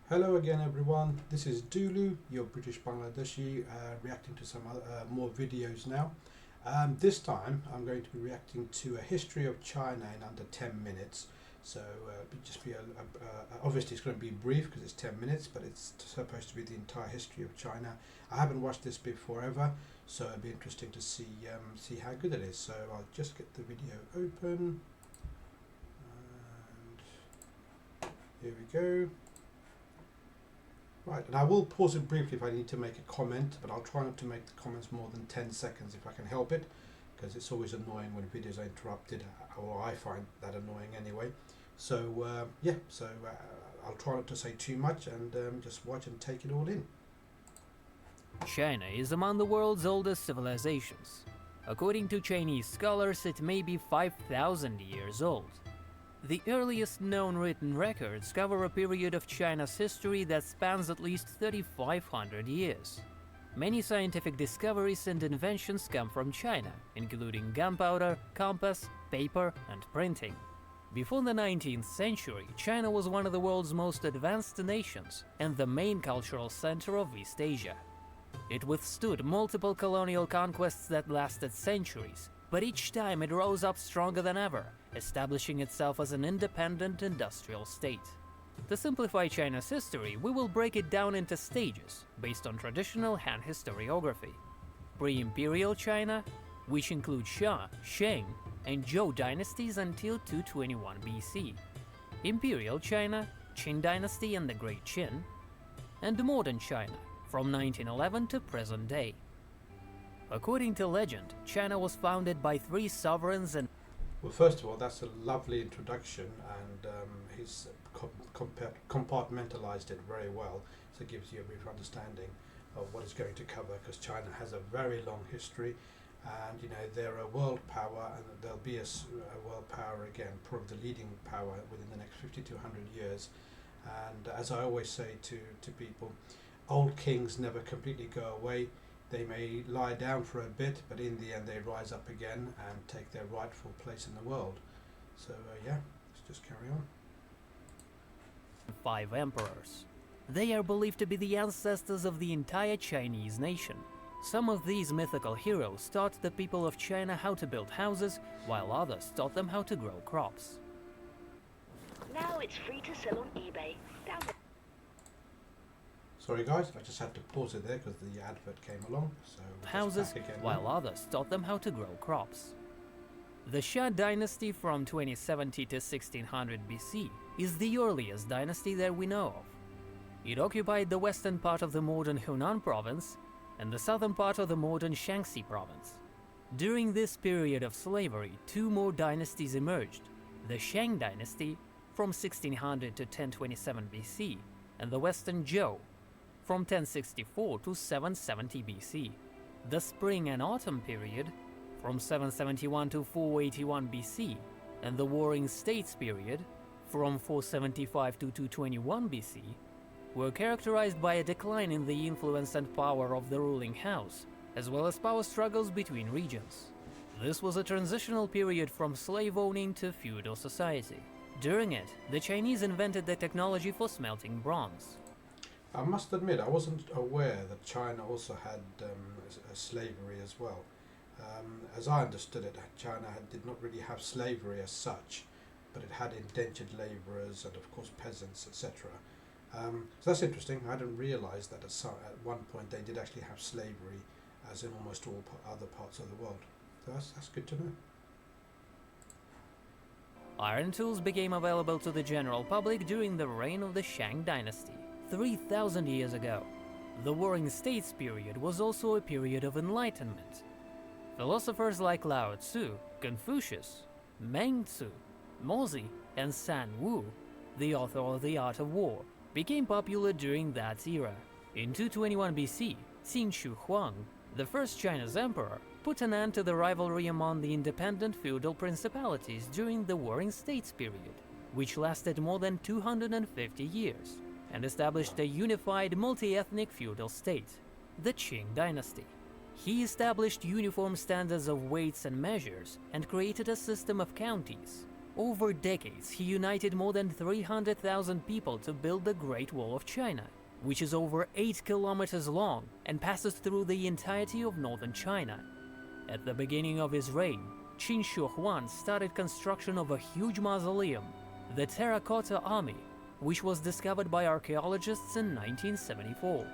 Hello again everyone, this is Dulu, your British Bangladeshi, reacting to some more videos now. This time I'm going to be reacting to a history of China in under 10 minutes. So obviously it's going to be brief because it's 10 minutes, but it's supposed to be the entire history of China. I haven't watched this before ever, so it'll be interesting to see how good it is. So I'll just get the video open, and here we go. Right, and I will pause it briefly if I need to make a comment, but I'll try not to make the comments more than 10 seconds if I can help it, because it's always annoying when videos are interrupted, or I find that annoying anyway. So I'll try not to say too much and just watch and take it all in. China is among the world's oldest civilizations. According to Chinese scholars, it may be 5,000 years old. The earliest known written records cover a period of China's history that spans at least 3,500 years. Many scientific discoveries and inventions come from China, including gunpowder, compass, paper, and printing. Before the 19th century, China was one of the world's most advanced nations and the main cultural center of East Asia. It withstood multiple colonial conquests that lasted centuries, but each time it rose up stronger than ever, establishing itself as an independent industrial state. To simplify China's history, we will break it down into stages based on traditional Han historiography. Pre-imperial China, which includes Xia, Shang, and Zhou dynasties until 221 BC. Imperial China, Qin dynasty and the Great Qin. And modern China, from 1911 to present day. According to legend, China was founded by 3 sovereigns and... Well, first of all, that's a lovely introduction, and he's compartmentalized it very well, so it gives you a brief understanding of what it's going to cover, because China has a very long history, and they're a world power, and there'll be a world power again, probably the leading power within the next 50 to 100 years. And as I always say to people, old kings never completely go away. They may lie down for a bit, but in the end they rise up again and take their rightful place in the world. So let's just carry on. 5 emperors. They are believed to be the ancestors of the entire Chinese nation. Some of these mythical heroes taught the people of China how to build houses, while others taught them how to grow crops. Now it's free to sell on eBay. Sorry guys, I just had to pause it there because the advert came along. So Houses, while others taught them how to grow crops. The Xia dynasty from 2070 to 1600 BC is the earliest dynasty that we know of. It occupied the western part of the modern Hunan province and the southern part of the modern Shaanxi province. During this period of slavery, 2 more dynasties emerged: the Shang dynasty from 1600 to 1027 BC and the Western Zhou from 1064 to 770 BC. The Spring and Autumn period from 771 to 481 BC and the Warring States period from 475 to 221 BC were characterized by a decline in the influence and power of the ruling house, as well as power struggles between regions. This was a transitional period from slave owning to feudal society. During it, the Chinese invented the technology for smelting bronze. I must admit, I wasn't aware that China also had slavery as well. As I understood it, China did not really have slavery as such, but it had indentured labourers and of course peasants, etc. So that's interesting. I didn't realise that at one point they did actually have slavery, as in almost all other parts of the world. So that's good to know. Iron tools became available to the general public during the reign of the Shang dynasty, 3,000 years ago. The Warring States period was also a period of enlightenment. Philosophers like Lao Tzu, Confucius, Meng Tzu, Mozi, and San Wu, the author of The Art of War, became popular during that era. In 221 BC, Qin Shi Huang, the first China's emperor, put an end to the rivalry among the independent feudal principalities during the Warring States period, which lasted more than 250 years, and established a unified multi-ethnic feudal state, the Qing dynasty. He established uniform standards of weights and measures and created a system of counties, Over decades, he united more than 300,000 people to build the Great Wall of China, which is over 8 kilometers long and passes through the entirety of northern China. At the beginning of his reign, Qin Shi Huang started construction of a huge mausoleum, the Terracotta Army, which was discovered by archaeologists in 1974.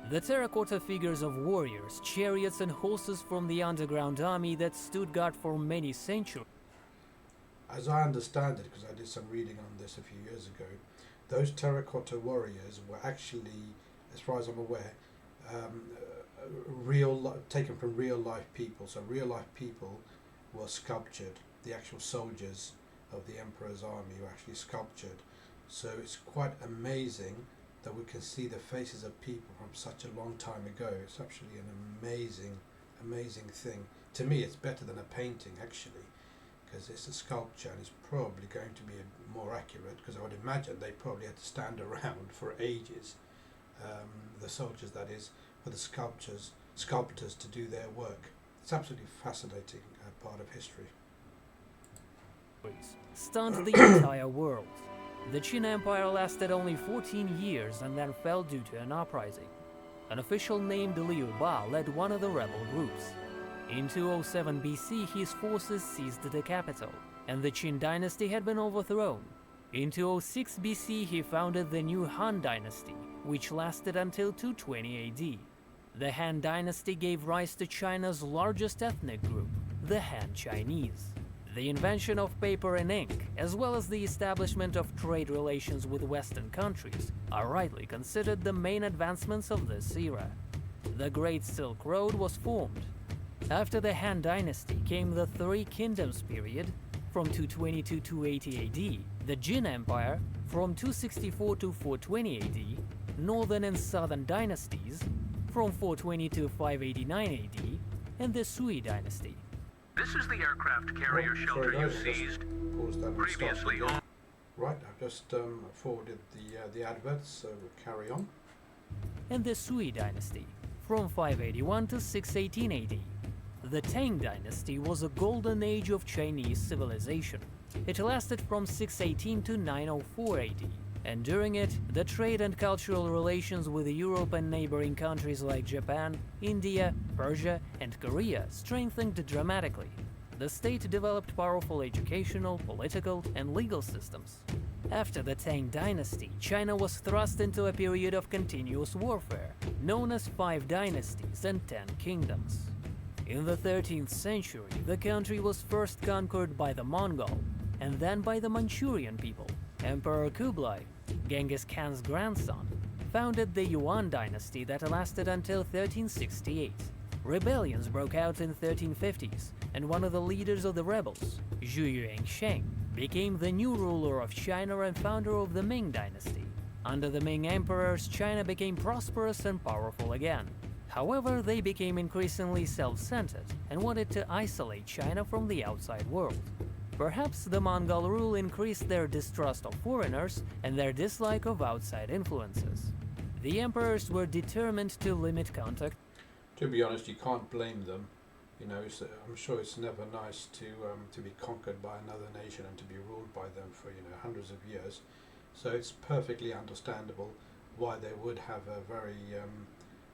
The terracotta figures of warriors, chariots and horses from the underground army that stood guard for many centuries. As I understand it, because I did some reading on this a few years ago, those terracotta warriors were actually, as far as I'm aware, taken from real life people. So real life people were sculptured. The actual soldiers of the emperor's army were actually sculptured. So it's quite amazing that we can see the faces of people from such a long time ago. It's actually an amazing thing. To me, it's better than a painting, actually, because it's a sculpture and it's probably going to be more accurate, because I would imagine they probably had to stand around for ages, the soldiers that is, for the sculptors to do their work. It's absolutely fascinating part of history. Stunned the entire world. The Qin Empire lasted only 14 years and then fell due to an uprising. An official named Liu Ba led one of the rebel groups. In 207 BC, his forces seized the capital, and the Qin dynasty had been overthrown. In 206 BC, he founded the new Han dynasty, which lasted until 220 AD. The Han dynasty gave rise to China's largest ethnic group, the Han Chinese. The invention of paper and ink, as well as the establishment of trade relations with Western countries, are rightly considered the main advancements of this era. The Great Silk Road was formed. After the Han dynasty came the Three Kingdoms period, from 220 to 280 AD, the Jin Empire, from 264 to 420 AD, Northern and Southern dynasties, from 420 to 589 AD, and the Sui dynasty. This is the aircraft carrier shelter you seized previously on. Right, I've just forwarded the adverts, so we'll carry on. And the Sui dynasty, from 581 to 618 AD. The Tang dynasty was a golden age of Chinese civilization. It lasted from 618 to 904 AD, and during it, the trade and cultural relations with Europe and neighboring countries like Japan, India, Persia, and Korea strengthened dramatically. The state developed powerful educational, political, and legal systems. After the Tang dynasty, China was thrust into a period of continuous warfare, known as 5 dynasties and 10 kingdoms. In the 13th century, the country was first conquered by the Mongol, and then by the Manchurian people. Emperor Kublai, Genghis Khan's grandson, founded the Yuan dynasty that lasted until 1368. Rebellions broke out in 1350s, and one of the leaders of the rebels, Zhu Yuansheng, became the new ruler of China and founder of the Ming dynasty. Under the Ming emperors, China became prosperous and powerful again. However, they became increasingly self-centered and wanted to isolate China from the outside world. Perhaps the Mongol rule increased their distrust of foreigners and their dislike of outside influences. The emperors were determined to limit contact. To be honest, you can't blame them. You know, I'm sure it's never nice to be conquered by another nation and to be ruled by them for hundreds of years. So it's perfectly understandable why they would have a very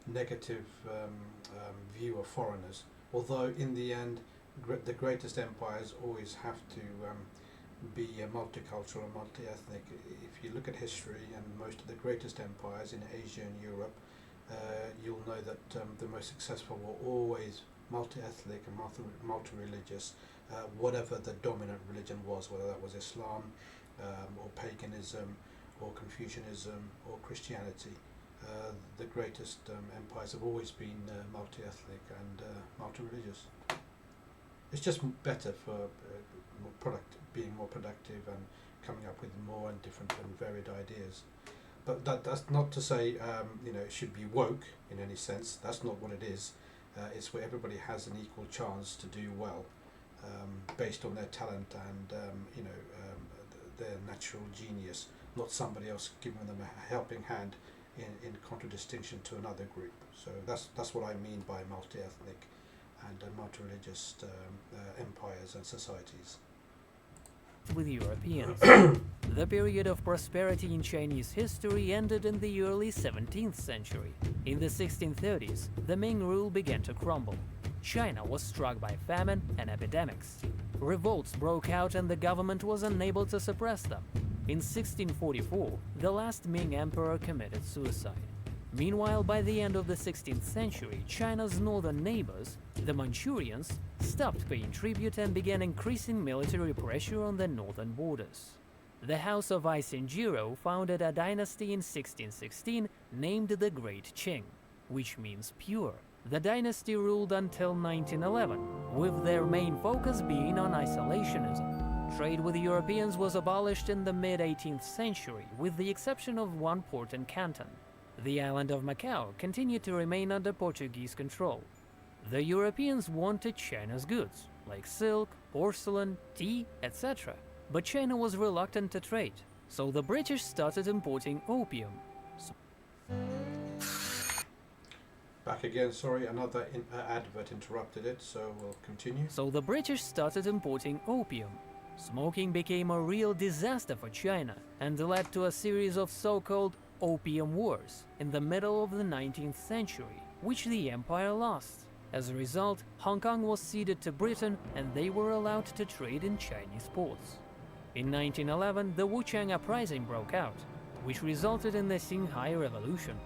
negative view of foreigners. Although in the end, the greatest empires always have to be multicultural and multi-ethnic. If you look at history and most of the greatest empires in Asia and Europe, you'll know that the most successful were always multi-ethnic and multi-religious, whatever the dominant religion was, whether that was Islam or paganism or Confucianism or Christianity. The greatest empires have always been multi-ethnic and multi-religious. It's just better for being more productive and coming up with more and different and varied ideas. But that's not to say it should be woke in any sense. That's not what it is. It's where everybody has an equal chance to do well, based on their talent and their natural genius, not somebody else giving them a helping hand in contradistinction to another group. So that's what I mean by multi-ethnic and multi-religious empires and societies. with Europeans. The period of prosperity in Chinese history ended in the early 17th century. In the 1630s, the Ming rule began to crumble. China was struck by famine and epidemics. Revolts broke out and the government was unable to suppress them. In 1644, the last Ming emperor committed suicide. Meanwhile, by the end of the 16th century, China's northern neighbors, the Manchurians, stopped paying tribute and began increasing military pressure on the northern borders. The House of Aisin-Jiro founded a dynasty in 1616 named the Great Qing, which means pure. The dynasty ruled until 1911, with their main focus being on isolationism. Trade with Europeans was abolished in the mid-18th century, with the exception of one port and canton. The island of Macau continued to remain under Portuguese control. The Europeans wanted China's goods, like silk, porcelain, tea, etc. But China was reluctant to trade, so the British started importing opium. Back again, sorry, another advert interrupted it, so we'll continue. So the British started importing opium. Smoking became a real disaster for China and led to a series of so-called Opium Wars in the middle of the 19th century, which the empire lost. As a result, Hong Kong was ceded to Britain and they were allowed to trade in Chinese ports. In 1911, the Wuchang Uprising broke out, which resulted in the Xinhai Revolution.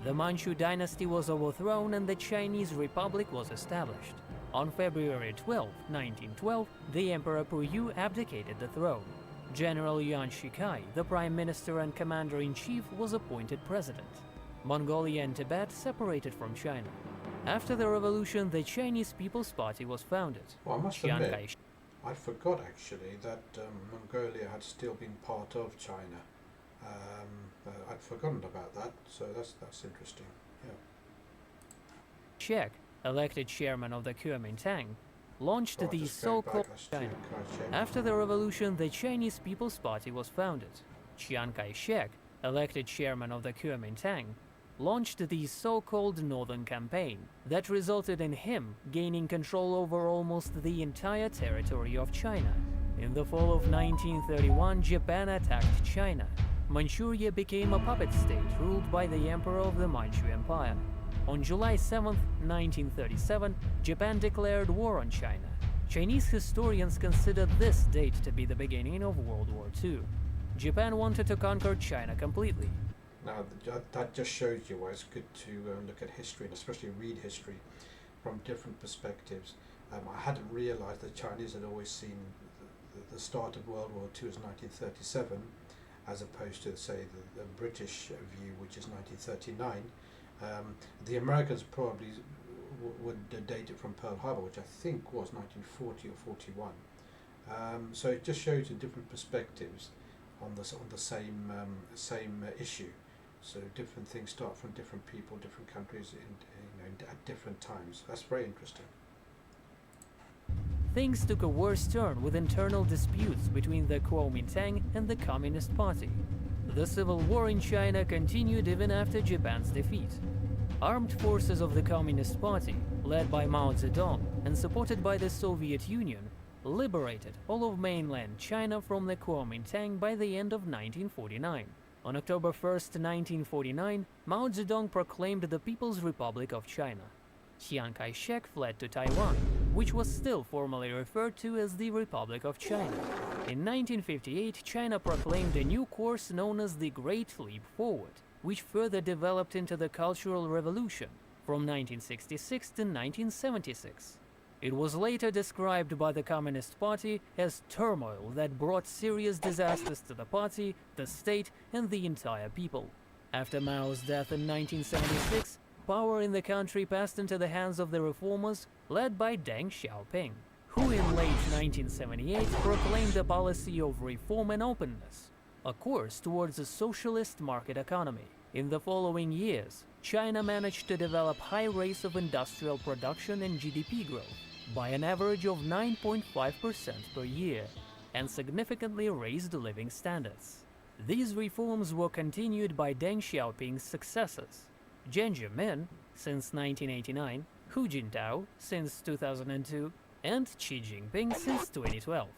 The Manchu dynasty was overthrown and the Chinese Republic was established. On February 12, 1912, the Emperor Puyu abdicated the throne. General Yuan Shikai, the Prime Minister and Commander-in-Chief, was appointed president. Mongolia and Tibet separated from China. After the revolution, the Chinese People's Party was founded. Well, I must admit, I forgot actually that Mongolia had still been part of China. I'd forgotten about that, so that's interesting. Yeah. Chiang, elected chairman of the Kuomintang, launched the so-called China. After the revolution, the Chinese People's Party was founded. Chiang Kai-shek, elected chairman of the Kuomintang, launched the so-called Northern Campaign that resulted in him gaining control over almost the entire territory of China. In the fall of 1931, Japan attacked China. Manchuria became a puppet state ruled by the Emperor of the Manchu Empire. On July 7, 1937, Japan declared war on China. Chinese historians consider this date to be the beginning of World War II. Japan wanted to conquer China completely. Now, that just shows you why it's good to look at history, and especially read history from different perspectives. I hadn't realized that Chinese had always seen the start of World War II as 1937, as opposed to, say, the British view, which is 1939. The Americans probably would date it from Pearl Harbor, which I think was 1940 or 41. So it just shows you different perspectives on the same issue. So different things start from different people, different countries, at different times. That's very interesting. Things took a worse turn with internal disputes between the Kuomintang and the Communist Party. The civil war in China continued even after Japan's defeat. Armed forces of the Communist Party, led by Mao Zedong and supported by the Soviet Union, liberated all of mainland China from the Kuomintang by the end of 1949. On October 1st, 1949, Mao Zedong proclaimed the People's Republic of China. Chiang Kai-shek fled to Taiwan, which was still formally referred to as the Republic of China. In 1958, China proclaimed a new course known as the Great Leap Forward, which further developed into the Cultural Revolution from 1966 to 1976. It was later described by the Communist Party as turmoil that brought serious disasters to the party, the state, and the entire people. After Mao's death in 1976, power in the country passed into the hands of the reformers led by Deng Xiaoping, who in late 1978 proclaimed a policy of reform and openness, a course towards a socialist market economy. In the following years, China managed to develop high rates of industrial production and GDP growth by an average of 9.5% per year, and significantly raised living standards. These reforms were continued by Deng Xiaoping's successors, Jiang Zemin since 1989, Hu Jintao since 2002, and Xi Jinping since 2012.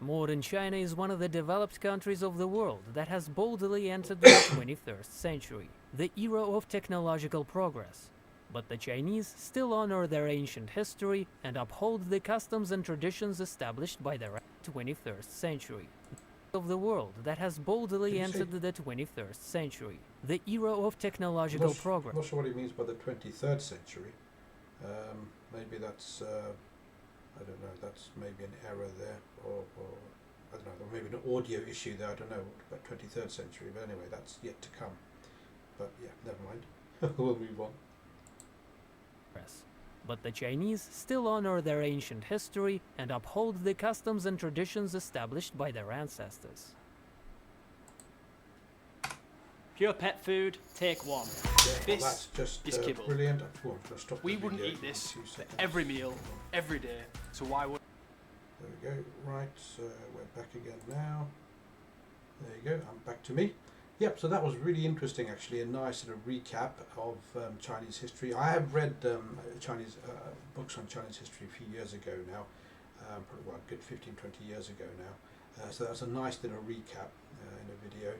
Modern China is one of the developed countries of the world that has boldly entered the 21st century, the era of technological progress. But the Chinese still honor their ancient history and uphold the customs and traditions established by the 21st century. Of the world that has boldly entered the 21st century, the era of technological progress. I'm not sure what he means by the 23rd century. Maybe that's, I don't know, that's maybe an error there, or I don't know, or maybe an audio issue there, I don't know, about 23rd century, but anyway, that's yet to come. But yeah, never mind. We'll move on. But the Chinese still honor their ancient history and uphold the customs and traditions established by their ancestors. Pure pet food, take one. Yeah, This that's just is kibble. brilliant. Oh, I'm gonna stop We the wouldn't video eat for this 2 for seconds. every meal, every day, so why would... There we go. Right, so we're back again now. There you go. I'm back to me. Yep. So that was really interesting, actually. A nice sort of recap of Chinese history. I have read Chinese books on Chinese history a few years ago now, probably a good 15, 20 years ago now. So that's a nice little recap in a video.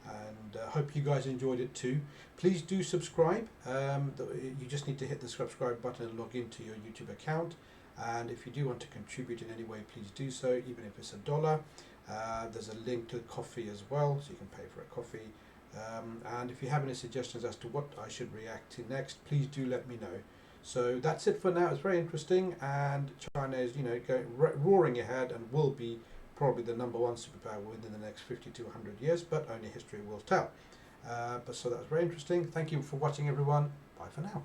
And hope you guys enjoyed it too. Please do subscribe. You just need to hit the subscribe button and log into your YouTube account. And if you do want to contribute in any way, please do so, even if it's $1. There's a link to coffee as well, so you can pay for a coffee. And if you have any suggestions as to what I should react to next, please do let me know. So that's it for now. It's very interesting, and China is, going roaring ahead and will be probably the #1 superpower within the next 50 to 100 years, but only history will tell. So that was very interesting. Thank you for watching, everyone. Bye for now.